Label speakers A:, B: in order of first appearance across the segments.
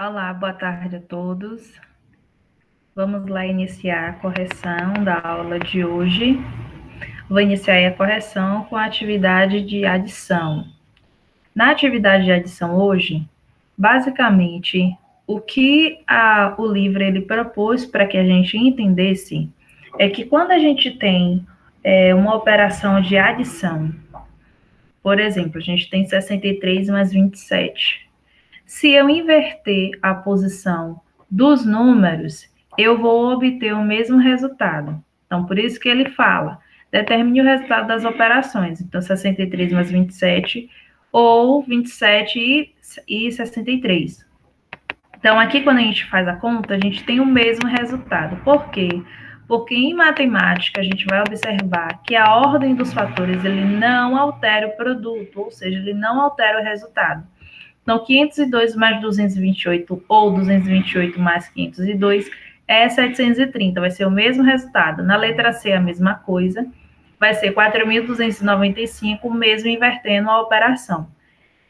A: Olá, boa tarde a todos. Vamos lá iniciar a correção da aula de hoje. Vou iniciar a correção com a atividade de adição. Na atividade de adição hoje, basicamente, o que o livro ele propôs para que a gente entendesse é que quando a gente tem uma operação de adição, por exemplo, a gente tem 63 mais 27. Se eu inverter a posição dos números, eu vou obter o mesmo resultado. Então, por isso que ele fala, determine o resultado das operações. Então, 63 mais 27, ou 27 e 63. Então, aqui, quando a gente faz a conta, a gente tem o mesmo resultado. Por quê? Porque em matemática, a gente vai observar que a ordem dos fatores, ele não altera o produto, ou seja, ele não altera o resultado. Então, 502 mais 228 ou 228 mais 502 é 730, vai ser o mesmo resultado. Na letra C, a mesma coisa, vai ser 4.295, mesmo invertendo a operação.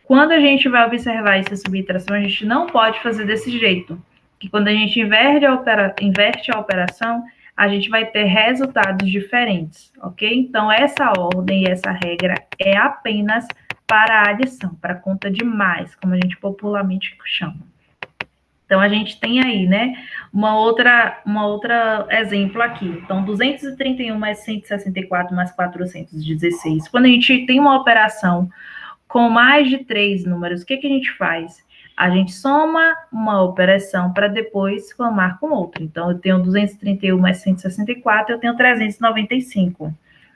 A: Quando a gente vai observar essa subtração, a gente não pode fazer desse jeito, que quando a gente inverte a operação, a gente vai ter resultados diferentes, ok? Então, essa ordem e essa regra é apenas para a adição, para a conta de mais, como a gente popularmente chama. Então, a gente tem aí, né, uma outra exemplo aqui. Então, 231 mais 164 mais 416. Quando a gente tem uma operação com mais de 3 números, o que a gente faz? A gente soma uma operação para depois somar com outra. Então, eu tenho 231 mais 164, eu tenho 395.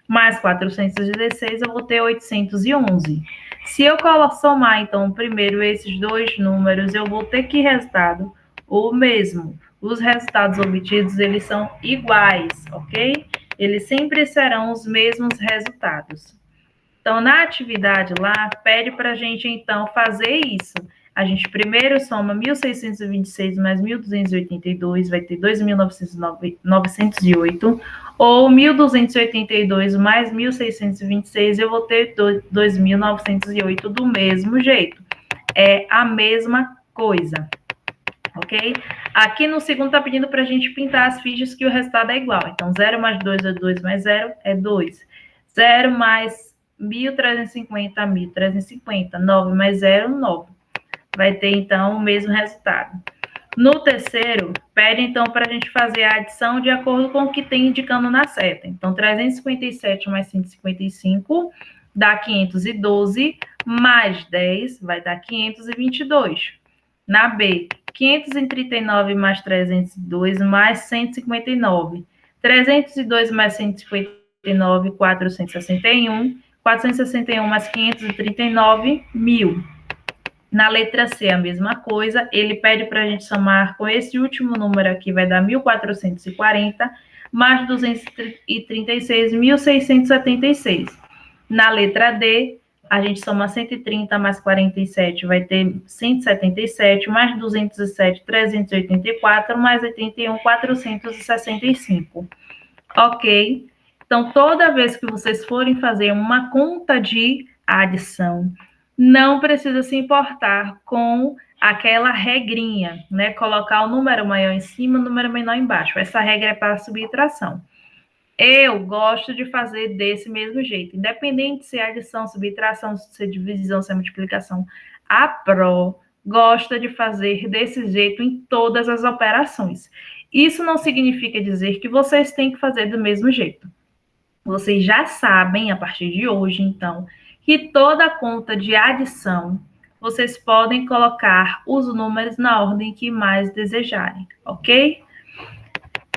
A: Mais 416, eu vou ter 811. Se eu somar, então, primeiro esses dois números, eu vou ter que resultado o mesmo. Os resultados obtidos, eles são iguais, ok? Eles sempre serão os mesmos resultados. Então, na atividade lá, pede para a gente, então, fazer isso. A gente primeiro soma 1.626 mais 1.282, vai ter 2.908, ou 1.282 mais 1.626, eu vou ter 2.908 do mesmo jeito. É a mesma coisa, ok? Aqui no segundo está pedindo para a gente pintar as fichas que o resultado é igual. Então, 0 mais 2 é 2 mais 0 é 2. 0 mais 1.350, 1.350. 9 mais 0, 9. Vai ter, então, o mesmo resultado. No terceiro, pede, então, para a gente fazer a adição de acordo com o que tem indicando na seta. Então, 357 mais 155 dá 512, mais 10 vai dar 522. Na B, 539 mais 302 mais 159. 302 mais 159, 461. 461 mais 539, 1.000. Na letra C, a mesma coisa. Ele pede para a gente somar com esse último número aqui, vai dar 1.440, mais 236, 1.676. Na letra D, a gente soma 130 mais 47, vai ter 177, mais 207, 384, mais 81, 465. Ok? Então, toda vez que vocês forem fazer uma conta de adição, não precisa se importar com aquela regrinha, né? Colocar o número maior em cima, o número menor embaixo. Essa regra é para subtração. Eu gosto de fazer desse mesmo jeito, independente se é adição, subtração, se é divisão, se é multiplicação. A Pro gosta de fazer desse jeito em todas as operações. Isso não significa dizer que vocês têm que fazer do mesmo jeito. Vocês já sabem, a partir de hoje, então, que toda conta de adição, vocês podem colocar os números na ordem que mais desejarem, ok?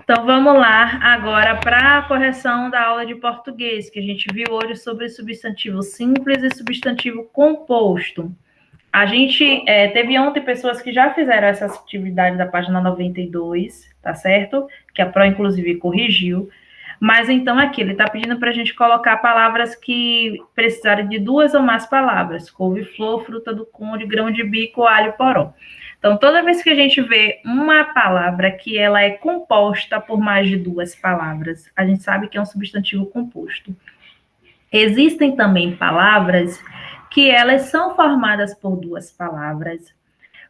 A: Então, vamos lá agora para a correção da aula de português, que a gente viu hoje sobre substantivo simples e substantivo composto. A gente teve ontem pessoas que já fizeram essa atividade da página 92, tá certo? Que a Pro, inclusive, corrigiu. Mas, então, aqui, ele está pedindo para a gente colocar palavras que precisarem de duas ou mais palavras. Couve-flor, fruta do conde, grão de bico, alho, poró. Então, toda vez que a gente vê uma palavra que ela é composta por mais de duas palavras, a gente sabe que é um substantivo composto. Existem também palavras que elas são formadas por duas palavras,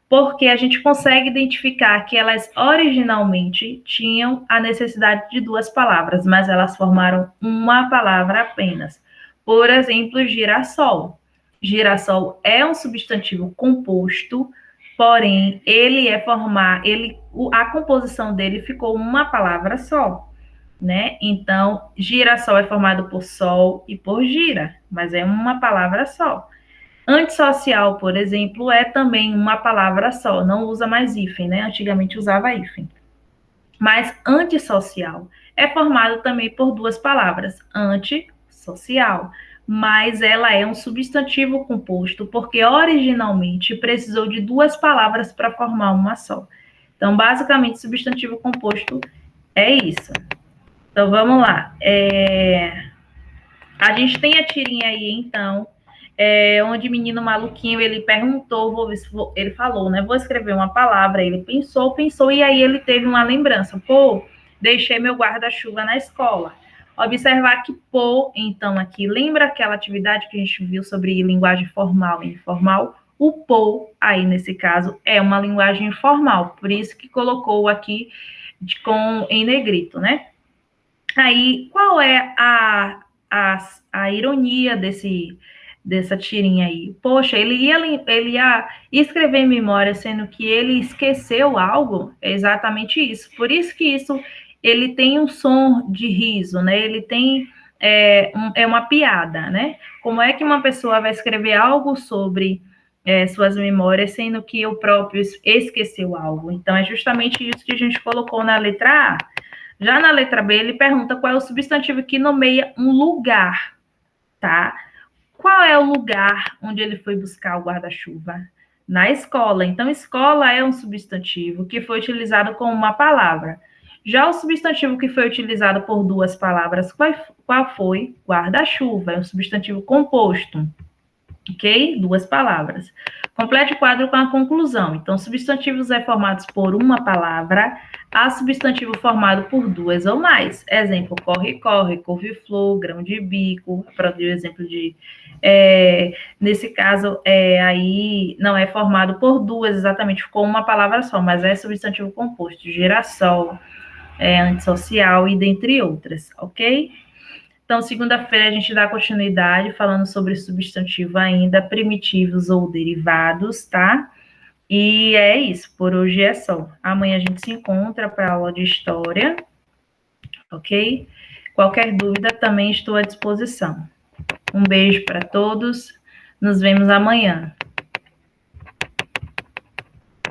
A: porque a gente consegue identificar que elas originalmente tinham a necessidade de duas palavras, mas elas formaram uma palavra apenas. Por exemplo, girassol. Girassol é um substantivo composto, porém, a composição dele ficou uma palavra só, né? Então, girassol é formado por sol e por gira, mas é uma palavra só. Antissocial, por exemplo, é também uma palavra só, não usa mais hífen, né? Antigamente usava hífen. Mas antissocial é formado também por duas palavras, antissocial, mas ela é um substantivo composto, porque originalmente precisou de duas palavras para formar uma só. Então, basicamente, substantivo composto é isso. Então, vamos lá. A gente tem a tirinha aí, então, onde o menino maluquinho, ele perguntou, ele falou, né, vou escrever uma palavra, ele pensou, e aí ele teve uma lembrança, pô, deixei meu guarda-chuva na escola. Observar que pô, então, aqui, lembra aquela atividade que a gente viu sobre linguagem formal e informal? O pô, aí, nesse caso, é uma linguagem informal, por isso que colocou aqui em negrito, né? Aí, qual é a ironia dessa tirinha aí? Poxa, ele ia escrever em memória, sendo que ele esqueceu algo, é exatamente isso. Por isso que isso, ele tem um som de riso, né? Ele tem, uma piada, né? Como é que uma pessoa vai escrever algo sobre suas memórias, sendo que o próprio esqueceu algo? Então, é justamente isso que a gente colocou na letra A. Já na letra B, ele pergunta qual é o substantivo que nomeia um lugar, tá? Qual é o lugar onde ele foi buscar o guarda-chuva? Na escola. Então, escola é um substantivo que foi utilizado com uma palavra. Já o substantivo que foi utilizado por duas palavras, qual foi? Guarda-chuva, é um substantivo composto. Ok? Duas palavras. Complete o quadro com a conclusão. Então, substantivos formados por uma palavra, há substantivo formado por duas ou mais. Exemplo, corre-corre, couve-flor, grão de bico. Para o exemplo de... nesse caso, aí não é formado por duas, exatamente com uma palavra só, mas é substantivo composto. Girassol, antissocial e dentre outras, ok? Então, segunda-feira a gente dá continuidade falando sobre substantivo ainda, primitivos ou derivados, tá? E é isso, por hoje é só. Amanhã a gente se encontra para a aula de história, ok? Qualquer dúvida também estou à disposição. Um beijo para todos, nos vemos amanhã.